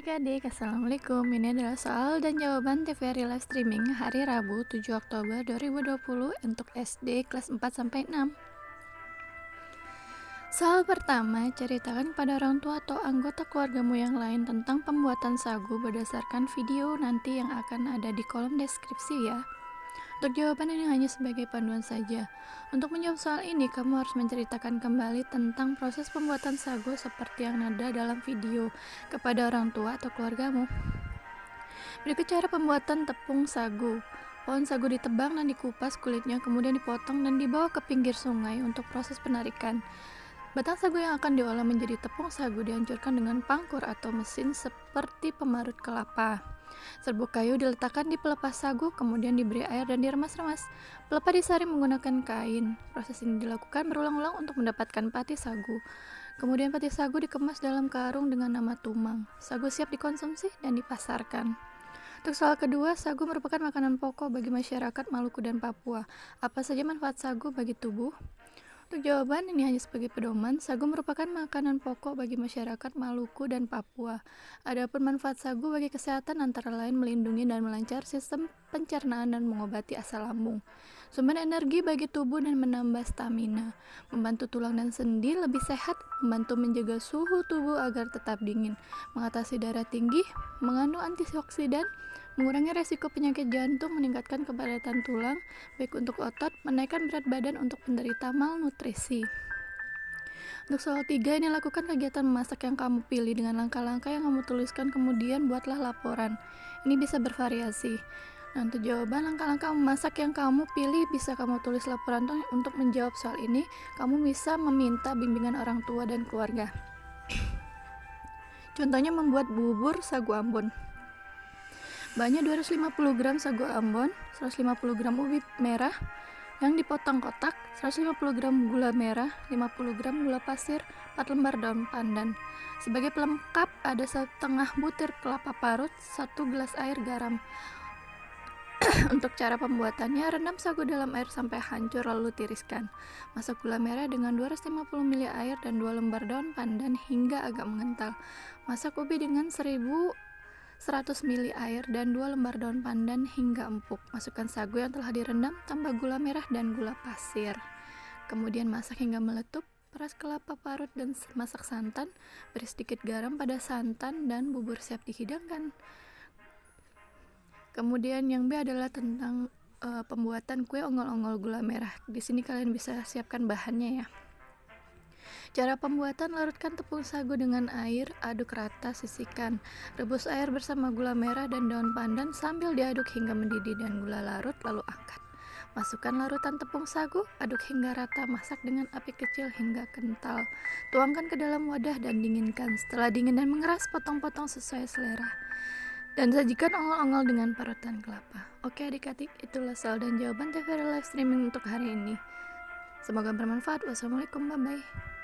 Adik-adik, Assalamualaikum. Ini adalah soal dan jawaban TVRI Live Streaming hari Rabu 7 Oktober 2020 untuk SD kelas 4-6. Soal pertama, ceritakan kepada orang tua atau anggota keluargamu yang lain tentang pembuatan sagu berdasarkan video nanti yang akan ada di kolom deskripsi ya. Untuk jawaban ini hanya sebagai panduan saja. Untuk menjawab soal ini, kamu harus menceritakan kembali tentang proses pembuatan sagu seperti yang ada dalam video kepada orang tua atau keluargamu. Berikut cara pembuatan tepung sagu. Pohon sagu ditebang dan dikupas kulitnya, kemudian dipotong dan dibawa ke pinggir sungai untuk proses penarikan. Batang sagu yang akan diolah menjadi tepung sagu dihancurkan dengan pangkur atau mesin seperti pemarut kelapa. Serbuk kayu diletakkan di pelepah sagu, kemudian diberi air dan diremas-remas. Pelepah disaring menggunakan kain. Proses ini dilakukan berulang-ulang untuk mendapatkan pati sagu. Kemudian pati sagu dikemas dalam karung dengan nama tumang. Sagu siap dikonsumsi dan dipasarkan. Untuk soal kedua, sagu merupakan makanan pokok bagi masyarakat Maluku dan Papua. Apa saja manfaat sagu bagi tubuh? Untuk jawaban ini hanya sebagai pedoman, sagu merupakan makanan pokok bagi masyarakat Maluku dan Papua. Adapun manfaat sagu bagi kesehatan antara lain melindungi dan melancar sistem pencernaan dan mengobati asam lambung. Sumber energi bagi tubuh dan menambah stamina, membantu tulang dan sendi lebih sehat, membantu menjaga suhu tubuh agar tetap dingin, mengatasi darah tinggi, mengandung antioksidan, mengurangi resiko penyakit jantung, meningkatkan kepadatan tulang, baik untuk otot, menaikkan berat badan untuk penderita malnutrisi. Untuk soal 3, ini lakukan kegiatan memasak yang kamu pilih dengan langkah-langkah yang kamu tuliskan, kemudian buatlah laporan. Ini bisa bervariasi. Nah, untuk jawaban langkah-langkah memasak yang kamu pilih bisa kamu tulis laporan. Untuk menjawab soal ini, kamu bisa meminta bimbingan orang tua dan keluarga. Contohnya membuat bubur sagu Ambon. Bahannya 250 gram sagu Ambon, 150 gram ubi merah yang dipotong kotak, 150 gram gula merah, 50 gram gula pasir, 4 lembar daun pandan. Sebagai pelengkap ada setengah butir kelapa parut, 1 gelas air garam. Untuk cara pembuatannya, rendam sagu dalam air sampai hancur lalu tiriskan. Masak gula merah dengan 250 ml air dan 2 lembar daun pandan hingga agak mengental. Masak ubi dengan 100 ml air dan 2 lembar daun pandan hingga empuk. Masukkan sagu yang telah direndam, tambah gula merah dan gula pasir. Kemudian masak hingga meletup, peras kelapa parut dan masak santan, beri sedikit garam pada santan dan bubur siap dihidangkan. Kemudian yang B adalah tentang pembuatan kue ongol-ongol gula merah. Di sini kalian bisa siapkan bahannya ya. Cara pembuatan: larutkan tepung sagu dengan air, aduk rata, sisihkan. Rebus air bersama gula merah dan daun pandan sambil diaduk hingga mendidih dan gula larut, lalu angkat. Masukkan larutan tepung sagu, aduk hingga rata, masak dengan api kecil hingga kental. Tuangkan ke dalam wadah dan dinginkan. Setelah dingin dan mengeras, potong-potong sesuai selera. Dan sajikan ongol-ongol dengan parutan kelapa. Oke adik-adik, itulah soal dan jawaban TVRI Live Streaming untuk hari ini. Semoga bermanfaat. Wassalamualaikum, bye-bye.